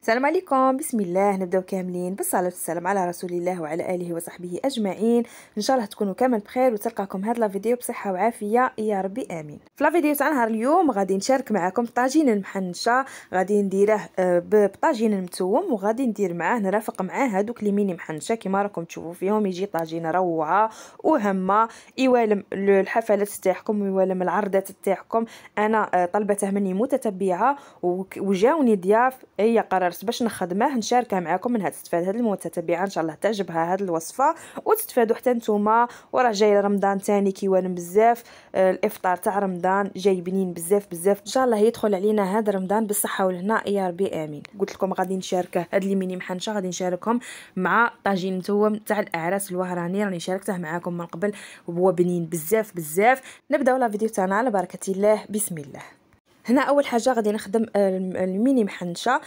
السلام عليكم. بسم الله. نبداو كاملين بالصلاه والسلام على رسول الله وعلى اله وصحبه اجمعين. ان شاء الله تكونوا كامل بخير وتلقاكم هذا الفيديو بصحه وعافيه يا ربي امين. في الفيديو تاع نهار اليوم غادي نشارك معكم الطاجين المحنشه. غادي نديره بطاجين المتوم وغادي ندير معاه نرافق معاه هذوك لي ميني محنشه كما راكم تشوفوا فيهم. يجي طاجين روعه وهمه يوالم الحفلات تاعكم ويوالم العرضات تاعكم. انا طلبته مني متتبعه وجاوني ضياف، هي قررت باش نخدمه نشاركه معكم منها تستفاد هذه المتتبعه. ان شاء الله تعجبها هذه الوصفه وتستفادوا حتى نتوما. وراه جاي رمضان ثاني كيوالم بزاف، الافطار تاع رمضان جاي بنين بزاف بزاف. ان شاء الله يدخل علينا هذا رمضان بالصحه والهنا يا ربي امين. قلت لكم غادي نشاركه هاد لي ميني محنشه، غادي نشاركهم مع طاجين متوم تاع الاعراس الوهراني، راني شاركته معكم من قبل وهو بنين بزاف بزاف. نبداو لا فيديو تاعنا على بركه الله. بسم الله. هنا اول حاجه غادي نخدم الميني محنشه.